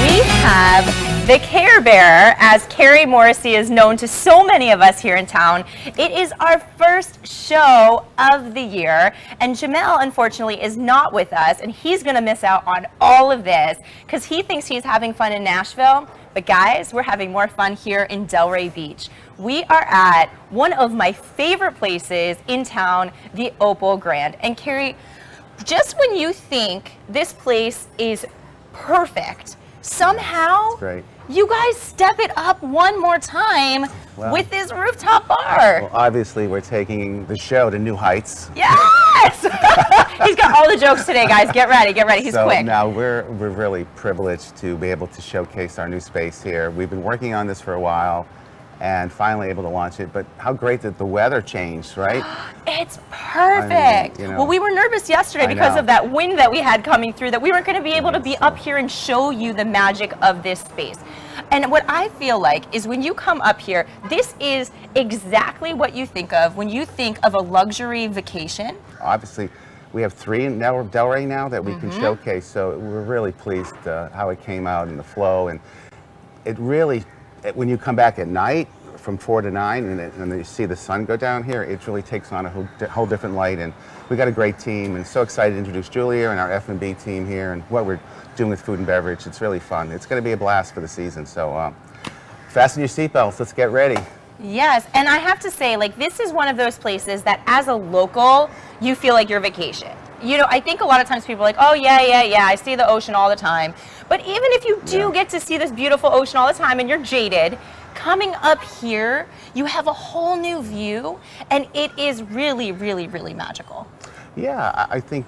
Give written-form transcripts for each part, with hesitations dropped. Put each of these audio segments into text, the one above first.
we have the Care Bearer, as Carrie Morrissey is known to so many of us here in town. It is our first show of the year, and Jamel, unfortunately, is not with us, and he's going to miss out on all of this because he thinks he's having fun in Nashville. But guys, we're having more fun here in Delray Beach. We are at one of my favorite places in town, the Opal Grand. And Carrie, just when you think this place is perfect, somehow you guys step it up one more time with this rooftop bar. Well, obviously we're taking the show to new heights. Yes! He's got all the jokes today, guys. Get ready, get ready. He's so quick. Now we're really privileged to be able to showcase our new space here. We've been working on this for a while and finally able to launch it, but how great that the weather changed, right? It's perfect. I mean, well, we were nervous yesterday because of that wind that we had coming through, that we weren't going to be able to be up here and show you the magic of this space. And what I feel like is when you come up here, this is exactly what you think of when you think of a luxury vacation. Obviously, we have 3 in Delray now that we can showcase, so we're really pleased how it came out and the flow. And it really, when you come back at night from 4 to 9 and then you see the sun go down here, it really takes on a whole different light. And we got a great team, and so excited to introduce Julia and our F&B team here and what we're doing with food and beverage. It's really fun. It's going to be a blast for the season. So fasten your seatbelts. Let's get ready. Yes, and I have to say, like, this is one of those places that as a local, you feel like you're vacation. You know, I think a lot of times people are like, oh, yeah, I see the ocean all the time. But even if you do get to see this beautiful ocean all the time and you're jaded, coming up here, you have a whole new view, and it is really, really, really magical. Yeah, I think,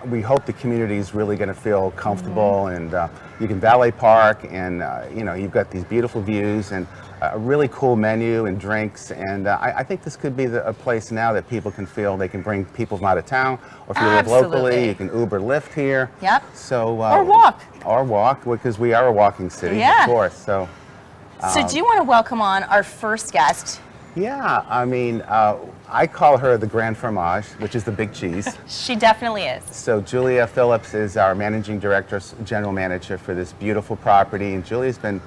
we hope the community is really going to feel comfortable, and you can valet park, and, you've got these beautiful views and a really cool menu and drinks, and I think this could be a place now that people can feel they can bring people from out of town, or if you live locally, you can Uber, Lyft here. Yep. So, or walk. Or walk, because we are a walking city, of course. So do you want to welcome on our first guest? Yeah, I mean, I call her the Grand Fromage, which is the big cheese. She definitely is. So Julia Phillips is our managing director, general manager for this beautiful property. And Julia's been,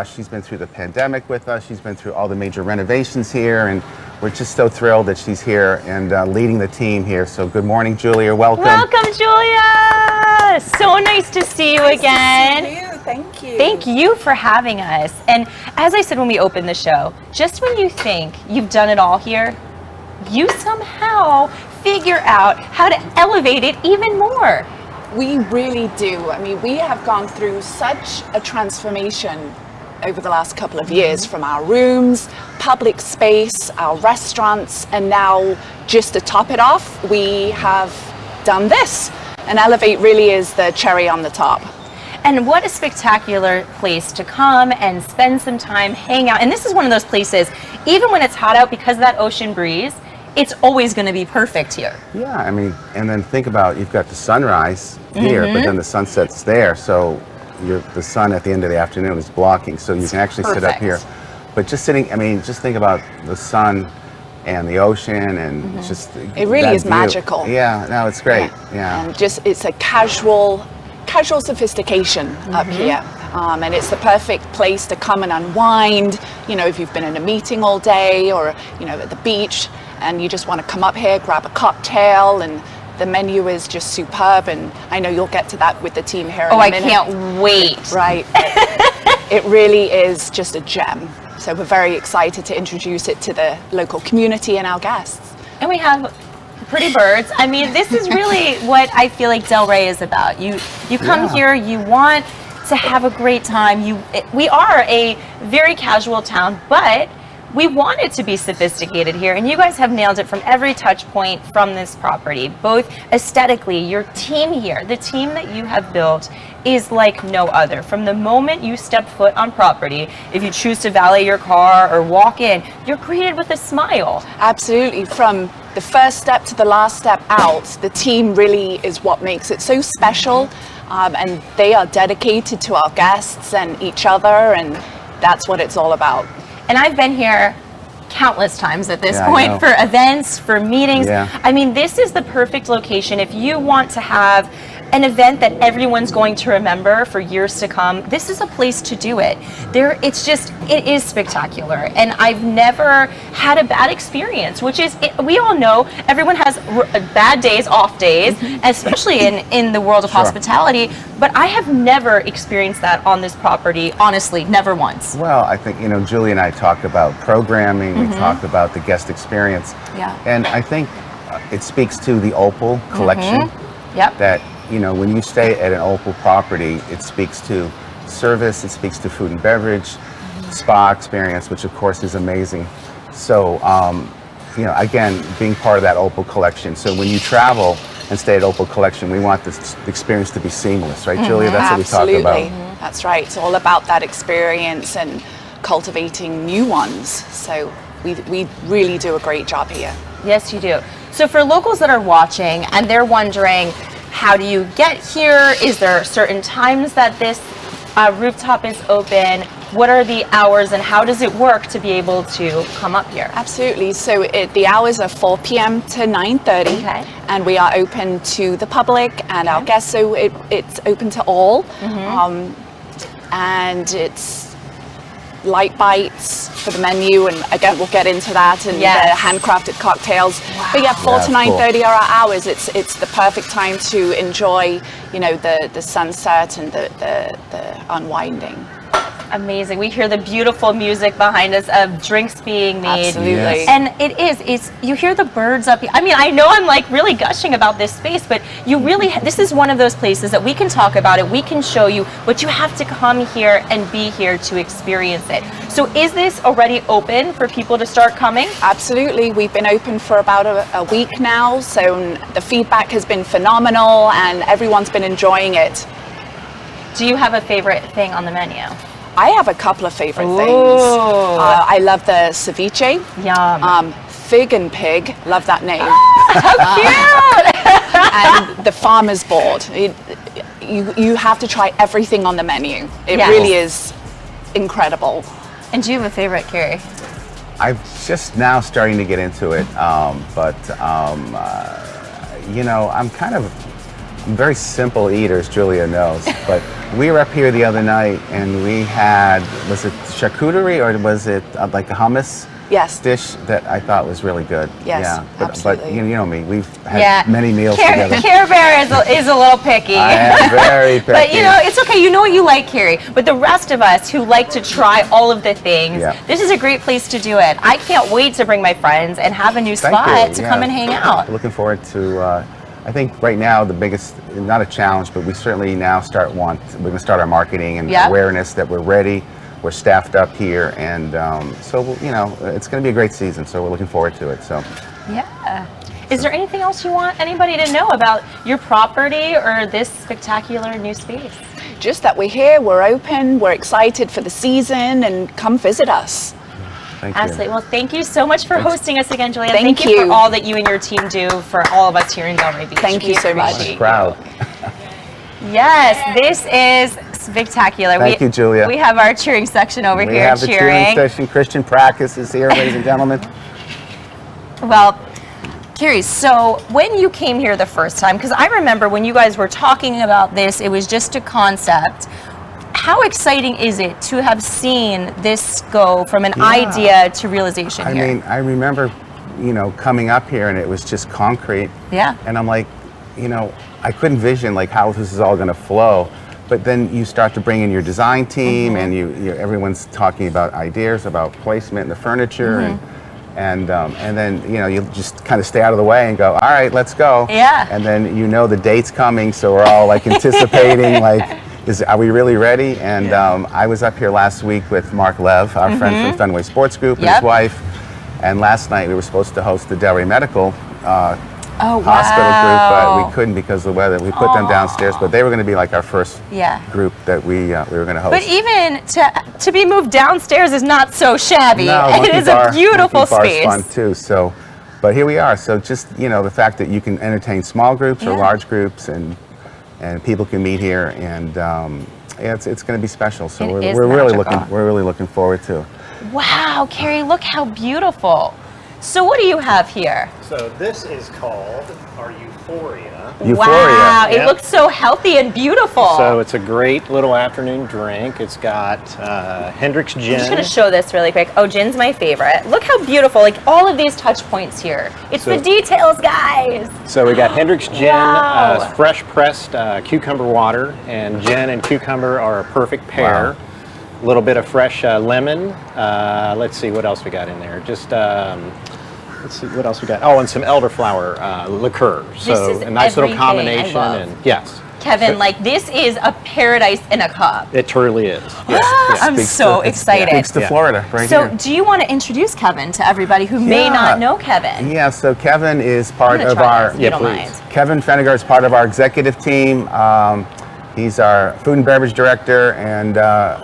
she's been through the pandemic with us. She's been through all the major renovations here. And we're just so thrilled that she's here and leading the team here. So good morning, Julia. Welcome. Welcome, Julia. So nice to see you again. Nice to see you. Thank you. Thank you for having us. And as I said when we opened the show, just when you think you've done it all here, you somehow figure out how to elevate it even more. We really do. I mean, we have gone through such a transformation over the last couple of years, from our rooms, public space, our restaurants, and now just to top it off, we have done this. And Elevate really is the cherry on the top. And what a spectacular place to come and spend some time, hang out. And this is one of those places, even when it's hot out, because of that ocean breeze, it's always going to be perfect here. Yeah, I mean, and then think about, you've got the sunrise here, but then the sunset's there. So the sun at the end of the afternoon is blocking, so you can actually sit up here. But just sitting, I mean, just think about the sun and the ocean, and just it really is magical. Yeah, no, it's great. Yeah. And just, it's a casual sophistication up here, and it's the perfect place to come and unwind. You know, if you've been in a meeting all day, or at the beach, and you just want to come up here, grab a cocktail, and the menu is just superb. And I know you'll get to that with the team here in a minute. I can't wait. Right. It really is just a gem. So we're very excited to introduce it to the local community and our guests. And we have pretty birds. I mean, this is really what I feel like Delray is about. You come here, you want to have a great time. We are a very casual town, but we want it to be sophisticated here, and you guys have nailed it from every touch point from this property, both aesthetically. Your team here, the team that you have built, is like no other. From the moment you step foot on property, if you choose to valet your car or walk in, you're greeted with a smile. Absolutely. From the first step to the last step out, the team really is what makes it so special, and they are dedicated to our guests and each other, and that's what it's all about. And I've been here countless times at this Yeah, I point know. for events, for meetings. Yeah. I mean, this is the perfect location if you want to have an event that everyone's going to remember for years to come. This is a place to do it. It is spectacular, and I've never had a bad experience. We all know everyone has bad days, off days, especially in the world of Sure. hospitality. But I have never experienced that on this property. Honestly, never once. Well, I think, Julie and I talk about programming, we talk about the guest experience. Yeah. And I think it speaks to the Opal collection Yep. that, when you stay at an Opal property, it speaks to service, it speaks to food and beverage, spa experience, which of course is amazing. So, again, being part of that Opal collection. So when you travel and stay at Opal collection, we want this experience to be seamless, right, Julia? That's what we talk about. Absolutely. That's right. It's all about that experience and cultivating new ones. So we really do a great job here. Yes, you do. So for locals that are watching and they're wondering, how do you get here? Is there certain times that this rooftop is open? What are the hours and how does it work to be able to come up here? Absolutely. So the hours are 4 p.m. to 9:30, Okay. and we are open to the public and our guests. So it's open to all, and it's light bites for the menu, and again we'll get into that, and Yes. the handcrafted cocktails. But yeah, 4 to Yeah, cool. 9:30 are our hours. It's the perfect time to enjoy, the sunset and the unwinding. Amazing. We hear the beautiful music behind us of drinks being made. Absolutely. Yes. And it's you hear the birds up here. I mean, I know I'm like really gushing about this space, but this is one of those places that we can talk about it, we can show you, but you have to come here and be here to experience it. So is this already open for people to start coming? Absolutely. We've been open for about a week now, so the feedback has been phenomenal and everyone's been enjoying it. Do you have a favorite thing on the menu? I have a couple of favorite things. Ooh. I love the ceviche. Yum. Fig and Pig, love that name. Cute! And the farmer's board. You have to try everything on the menu. It Yes. really is incredible. And do you have a favorite, Carrie? I'm just now starting to get into it, I'm very simple eater, as Julia knows. But we were up here the other night and we had, was it charcuterie or was it like a hummus Yes. dish that I thought was really good? Yes, yeah. But absolutely. you know me, we've had many meals together. Care Bear is a little picky. I am very picky. But it's okay. You know what you like, Carrie. But the rest of us who like to try all of the things, this is a great place to do it. I can't wait to bring my friends and have a new Thank spot you. to Yeah. come and hang out. Looking forward to, I think right now the biggest, not a challenge, but we certainly now we're going to start our marketing and awareness that we're ready. We're staffed up here, and so it's going to be a great season. So we're looking forward to it. So Yeah. Is there anything else you want anybody to know about your property or this spectacular new space? Just that we're here, we're open, we're excited for the season, and come visit us. thank you. Absolutely. Well, thank you so much for hosting us again, Julia. Thank you you. for all that you and your team do for all of us here in Delray Beach. Thank you We so much. appreciate you. Proud. Yes, this is spectacular. Thank you, Julia. We have our cheering section over We here have the cheering session. Christian practice is here, ladies and gentlemen. Well, Carrie, so when you came here the first time, because I remember when you guys were talking about this, it was just a concept. How exciting is it to have seen this go from an idea to realization I here? mean, I remember, coming up here and it was just concrete. Yeah. And I'm like, I couldn't vision like how this is all going to flow. But then you start to bring in your design team, and everyone's talking about ideas, about placement and the furniture, and then you just kind of stay out of the way and go, all right, let's go. Yeah. And then the date's coming, so we're all like anticipating, like, are we really ready? And I was up here last week with Mark Lev, our friend from Fenway Sports Group, and his wife. And last night we were supposed to host the Delray Medical hospital group, but we couldn't because of the weather. We put them downstairs, but they were going to be like our first group that we were going to host. But even to be moved downstairs is not so shabby. No, It is a beautiful Monkey Bar's space. fun too. So, but here we are. So just the fact that you can entertain small groups or large groups, and people can meet here, and it's going to be special. So It we're is really magical. looking forward to. Wow, Carrie, look how beautiful. So what do you have here? So this is called our Euphoria. Wow, it Yep. looks so healthy and beautiful. So it's a great little afternoon drink. It's got Hendrick's gin. I'm just going to show this really quick. Oh, gin's my favorite. Look how beautiful, like all of these touch points here. It's the details, guys. So we got Hendrick's gin, Wow. fresh pressed cucumber water, and gin and cucumber are a perfect pair. Wow. A little bit of fresh lemon. Let's see what else we got in there. Just let's see what else we got. Oh, and some elderflower liqueur. So is a nice little everything I combination. love. And yes, Kevin, like this is a paradise in a cup. it truly is. Yes. I'm Speaks so to- excited. Speaks to Yeah. Florida right So, here. do you want to introduce Kevin to everybody who may Yeah. not know Kevin? Yeah, so Kevin is I'm part gonna of try our this, if you don't please. mind. Kevin Feniger is part of our executive team. He's our food and beverage director, and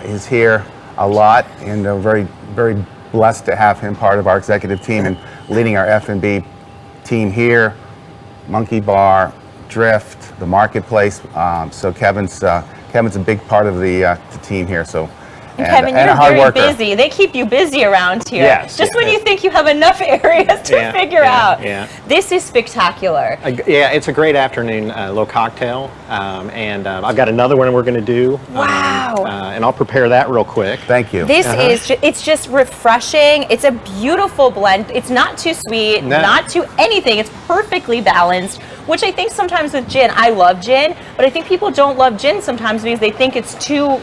he's here a lot. And we're very, very blessed to have him part of our executive team and leading our F&B team here, Monkey Bar, Drift, the Marketplace. So Kevin's a big part of the team here. So. And Kevin, and you're a hard very worker. busy. They keep you busy around here. Yes, Just yeah. when you think you have enough areas to Yeah, figure yeah, out. yeah. This is spectacular. Yeah, it's a great afternoon little cocktail, and I've got another one we're going to do. Wow. And I'll prepare that real quick. Thank you. This is, it's just refreshing. It's a beautiful blend. It's not too sweet, No. not too anything. It's perfectly balanced, which I think sometimes with gin, I love gin, but I think people don't love gin sometimes because they think it's too,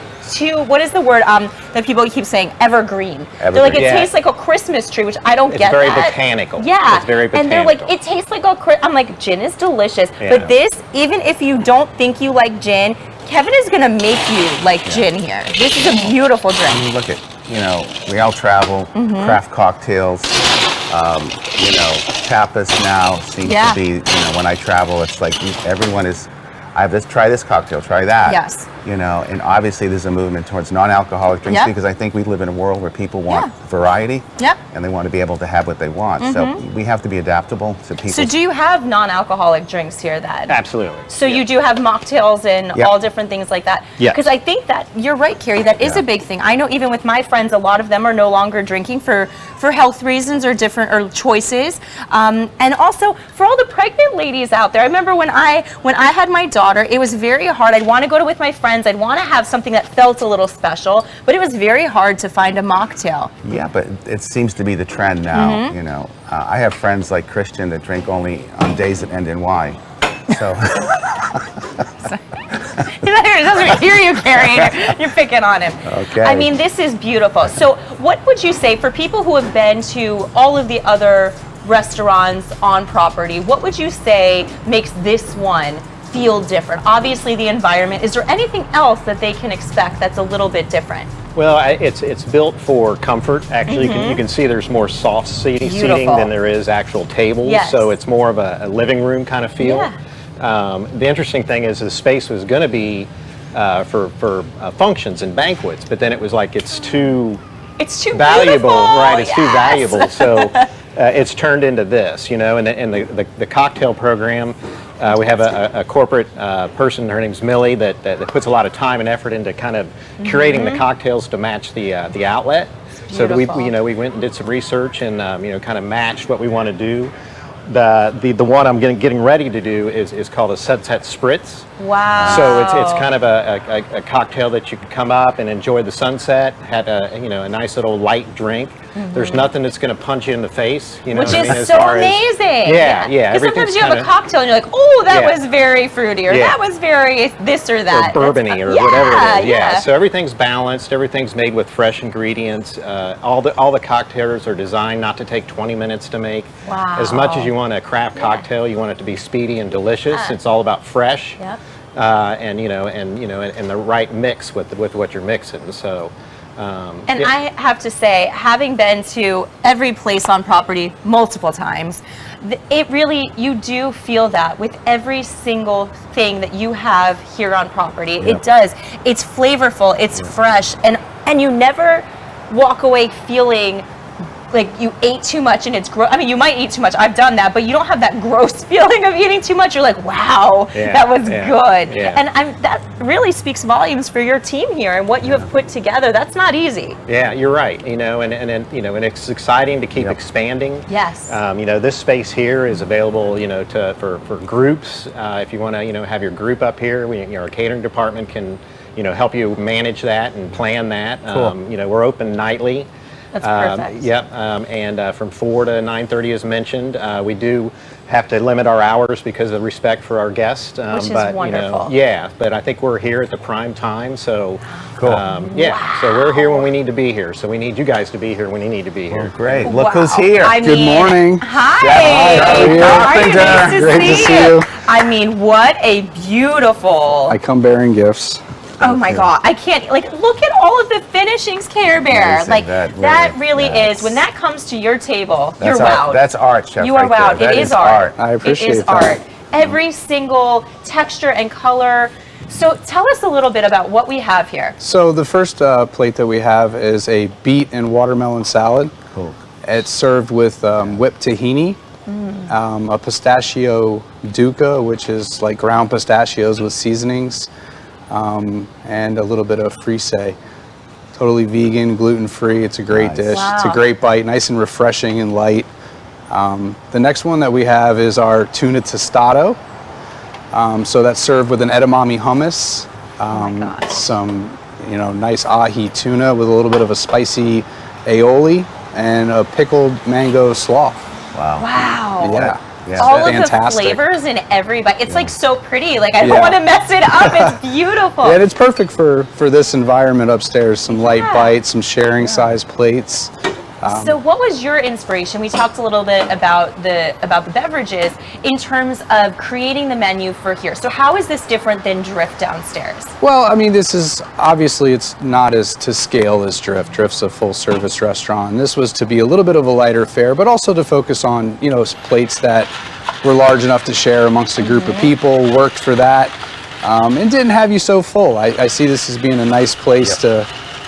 what is the word that people keep saying? Evergreen. They're like, it Yeah. tastes like a Christmas tree, which I don't It's get very that. botanical. Yeah. It's very And they're like, botanical. it tastes like I'm like, gin is delicious. Yeah. But this, even if you don't think you like gin, Kevin is gonna make you like gin here. This is a beautiful drink. Look at, we all travel, Mm-hmm. craft cocktails, tapas now seems Yeah. to be, when I travel, it's like everyone is, I have this, try this cocktail, try that. Yes. And obviously there's a movement towards non-alcoholic drinks Yeah. because I think we live in a world where people want Yeah. variety Yep. and they want to be able to have what they want. So we have to be adaptable to people. So do you have non-alcoholic drinks here then? Absolutely. So you do have mocktails and Yep. all different things like that? Yes. Because I think that, you're right, Carrie, that is Yeah. a big thing. I know even with my friends, a lot of them are no longer drinking for health reasons or different choices. And also for all the pregnant ladies out there, I remember when I had my daughter, it was very hard. I'd want to go with my friends. I'd want to have something that felt a little special, but it was very hard to find a mocktail. Yeah, but it seems to be the trend now, Mm-hmm. I have friends like Christian that drink only on days that end in Y. So He doesn't hear you, Carrie. You're picking on him. Okay. I mean, this is beautiful. So what would you say for people who have been to all of the other restaurants on property, what would you say makes this one feel different? Obviously the environment. Is there anything else that they can expect that's a little bit different? Well, it's built for comfort. Actually, you can see there's more soft seating Beautiful. than there is actual tables. Yes. So it's more of a living room kind of feel. Yeah. The interesting thing is the space was going to be for functions and banquets, but then it was like it's too beautiful. valuable, right? It's too Yes. valuable, so it's turned into this, and the cocktail program. We have a corporate person. Her name's Millie that puts a lot of time and effort into kind of curating the cocktails to match the outlet. So that we went and did some research and kind of matched what we want to do. The one I'm getting ready to do is called a Sunset Spritz. Wow. So it's kind of a cocktail that you can come up and enjoy the sunset, had a nice little light drink. There's nothing that's going to punch you in the face, Which what I mean, is as so far as- amazing. Yeah. Because sometimes everything's you have a kinda- cocktail and you're like, oh, that Yeah. was very fruity, or Yeah. that was very this or that. or bourbony or Yeah, whatever it is. yeah. So everything's balanced. Everything's made with fresh ingredients. All the cocktails are designed not to take 20 minutes to make. Wow. As much as you want a craft cocktail, you want it to be speedy and delicious. Yeah. It's all about fresh. Yep. And the right mix with what you're mixing. So. And yeah. I have to say, having been to every place on property multiple times, it really, you do feel that with every single thing that you have here on property. Yep. It does. It's flavorful, it's fresh, and you never walk away feeling like you ate too much and it's gross. I mean, you might eat too much. I've done that, but you don't have that gross feeling of eating too much. You're like, wow, that was good. Yeah. And that really speaks volumes for your team here and what you have put together. That's not easy. Yeah, you're right. You know, and you know, and it's exciting to keep expanding. Yes. You know, this space here is available, you know, for groups. If you want to, you know, have your group up here, our catering department can, you know, help you manage that and plan that. Cool. You know, we're open nightly. That's perfect. Yep, and from 4 to 9:30 as mentioned. We do have to limit our hours because of respect for our guests. Which is but, wonderful. You know, but I think we're here at the prime time, so Cool. so we're here when we need to be here. So we need you guys to be here when you need to be here. Well, great. Look Wow. who's here. I Good mean, morning. Hi. How are you? How are you? Nothing Nice to- to Great to see see you. I mean, what a beautiful. I come bearing gifts. Oh my God, I can't, like, look at all of the finishings, Care Bear. Amazing. Like, That really really- is, when that comes to your table, you're That's wowed. That's art, Chef. You are right wowed. there. It That is art. I appreciate It is that. art. Every single texture and color. So tell us a little bit about what we have here. So the first plate that we have is a beet and watermelon salad. Cool. It's served with whipped tahini, a pistachio duca, which is like ground pistachios with seasonings, and a little bit of frise. Totally vegan, gluten-free. It's a great Nice. dish. It's a Wow. great bite, nice and refreshing and light. The next one that we have is our tuna tostado. So that's served with an edamame hummus, gosh. some nice ahi tuna with a little bit of a spicy aioli, and a pickled mango slaw. Wow. Wow. Yeah. Yeah. All of Fantastic. the flavors in every bite. It's like so pretty. Like, I don't Yeah. want to mess it up. It's beautiful. Yeah, and it's perfect for this environment upstairs. Some light Yeah. bites, some sharing size plates. So what was your inspiration? We talked a little bit about the beverages in terms of creating the menu for here. So how is this different than Drift downstairs? Well, I mean, this is obviously it's not as to scale as Drift. Drift's a full service restaurant. And this was to be a little bit of a lighter fare, but also to focus on, plates that were large enough to share amongst a group of people, worked for that, and didn't have you so full. I see this as being a nice place to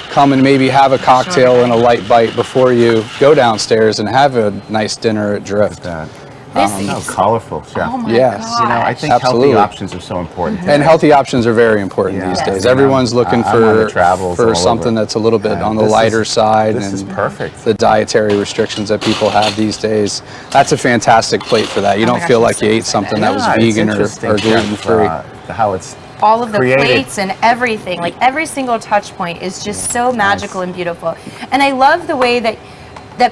come and maybe have a cocktail and a light bite before you go downstairs and have a nice dinner at Drift. This So is, colorful, Chef. oh my Yes. gosh. You know, I think Absolutely. healthy options are so important. And healthy options are very important Yeah. these Yes. days. You know, Everyone's looking I'm on the for travels all over. something that's a little bit And on the this lighter is- side. this and is perfect. The dietary restrictions that people have these days. That's a fantastic plate for that. You Oh my don't gosh, feel I'm like so you ate excited. something that was Yeah, it's vegan or interesting, gluten free. how it's all of the created. plates and everything, like every single touch point is just so magical and beautiful. And I love the way that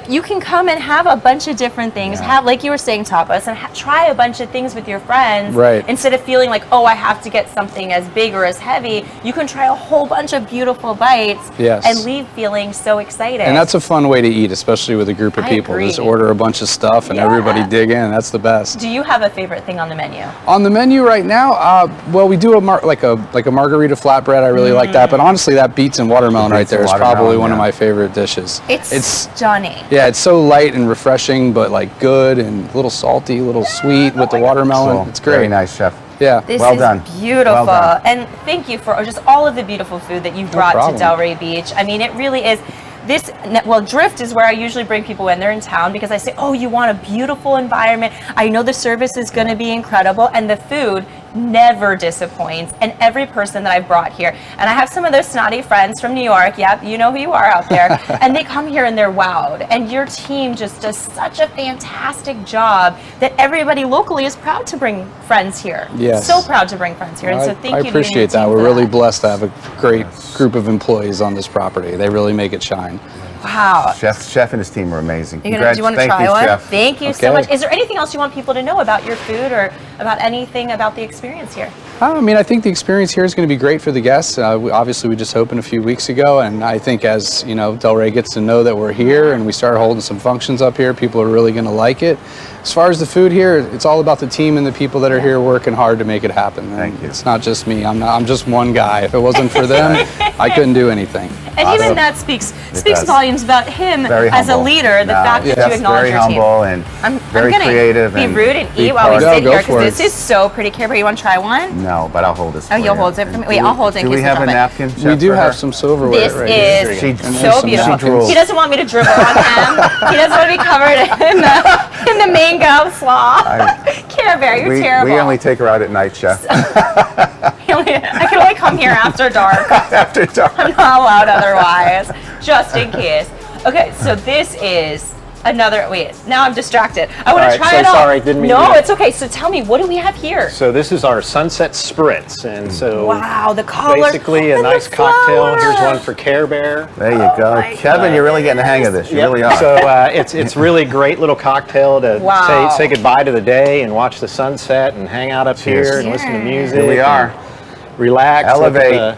you can come and have a bunch of different things, Yeah. have, like you were saying, tapas, and try a bunch of things with your friends. Right. Instead of feeling like, oh, I have to get something as big or as heavy, you can try a whole bunch of beautiful bites Yes. and leave feeling so excited. And that's a fun way to eat, especially with a group of I people. agree. Just order a bunch of stuff and Yeah. everybody dig in. That's the best. Do you have a favorite thing on the menu? On the menu right now, well, we do like a margarita flatbread. I really like that. But honestly, that beets and watermelon The right beets there and is probably watermelon, one of yeah. my favorite dishes. It's stunning. Yeah, it's so light and refreshing, but like good and a little salty, a little sweet with the watermelon. Cool. It's great. Very nice, Chef. Yeah. This Well is done. beautiful. Well done. And thank you for just all of the beautiful food that you've brought to problem. Delray Beach. I mean, it really is. Drift is where I usually bring people when they're in town because I say, oh, you want a beautiful environment. I know the service is going to be incredible and the food never disappoints. And every person that I've brought here, and I have some of those snotty friends from New York, yep, you know who you are out there, and they come here and they're wowed. And your team just does such a fantastic job that everybody locally is proud to bring friends here. Yes. So proud to bring friends here. And so thank you I to you and your appreciate that. team We're for really that. blessed to have a great group of employees on this property. They really make it shine. Wow. Chef and his team are amazing. Do you want to Thank try you, one? Chef. Thank you so Okay. much. Is there anything else you want people to know about your food or about anything about the experience here? I mean, I think the experience here is going to be great for the guests. We just opened a few weeks ago, and I think as Delray gets to know that we're here and we start holding some functions up here, people are really going to like it. As far as the food here, it's all about the team and the people that are here working hard to make it happen. Thank you. It's not just me. I'm just one guy. If it wasn't for them, I couldn't do anything. And Awesome. even that speaks does. volumes about him Very as a humble. leader, the No, fact that Chef's you acknowledge very your team. humble and very I'm gonna creative. be and rude and be eat while we part of- sit go here for because this it. is so pretty. Care Bear, you want to try one? No, but I'll hold this. Oh, for you'll you. hold it for me. And Wait, do I'll we- hold it in Do we case have it's a not napkin? We Chef, do for have her? some silverware This right here. is She- And so there's some beautiful. napkins. He doesn't want me to dribble on him. He doesn't want to be covered in the mango slaw. Care Bear, you're terrible. We only take her out at night, Chef. I can only come here after dark. After dark. I'm not allowed otherwise, just in case. Okay, so this is another, wait, now I'm distracted. I want All to right, try so it all. sorry, didn't mean to No, do that. it's okay. So tell me, what do we have here? So this is our Sunset Spritz, and so Wow, the color. basically a and the nice cocktail. Here's flower. one for Care Bear. There you go. my Kevin, you're really getting the hang of this. You really are. So it's really great little cocktail to Wow. say goodbye to the day and watch the sunset and hang out up Cheers. here and listen to music. Here we are. and relax. look at Elevate.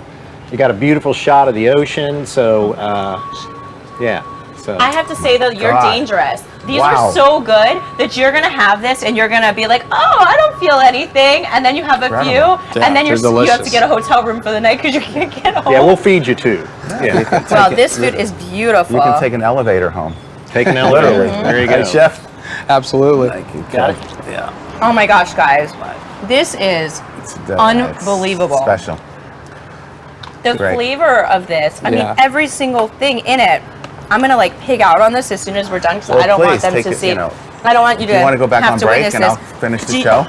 you got a beautiful shot of the ocean. So yeah. So I have to say though, you're God. dangerous. These Wow. are so good that you're gonna have this and you're gonna be like, oh, I don't feel anything, and then you have a few, Incredible. Yeah, and then they're you have to delicious. get a hotel room for the night because you can't get home. yeah, we'll feed you too. Yeah. Wow, this food is beautiful. You can take an elevator home. Take an elevator. There you go. Hey, Chef. Absolutely. Thank you. Got it? Yeah. Oh my gosh, guys, this is It's Unbelievable. It's special. the Great. flavor of this. I mean, Yeah. every single thing in it. I'm gonna like pig out on this as soon as we're done because Well, I don't want please, them take to it, see. you know, I don't want you to. You want to go back have on to break witness and this. I'll finish the Do you- show?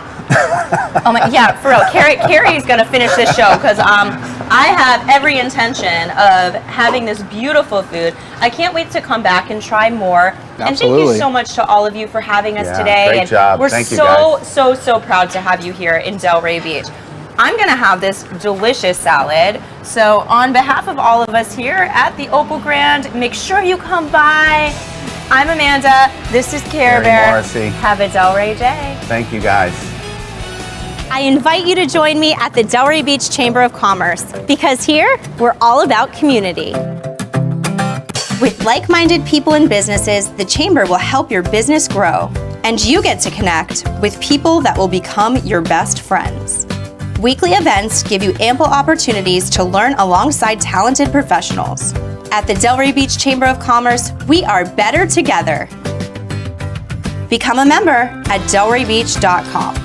Oh my, yeah, for real. Carrie's gonna finish this show because I have every intention of having this beautiful food. I can't wait to come back and try more. And thank you Absolutely. so much to all of you for having us Yeah, today. great and job. We're Thank you, so guys. proud to have you here in Delray Beach. I'm gonna have this delicious salad. So on behalf of all of us here at the Opal Grand, make sure you come by. I'm Amanda. This is Care Mary Bear. Morrissey. Have a Delray day. Thank you, guys. I invite you to join me at the Delray Beach Chamber of Commerce because here we're all about community. With like-minded people and businesses, the Chamber will help your business grow, and you get to connect with people that will become your best friends. Weekly events give you ample opportunities to learn alongside talented professionals. At the Delray Beach Chamber of Commerce, we are better together. Become a member at delraybeach.com.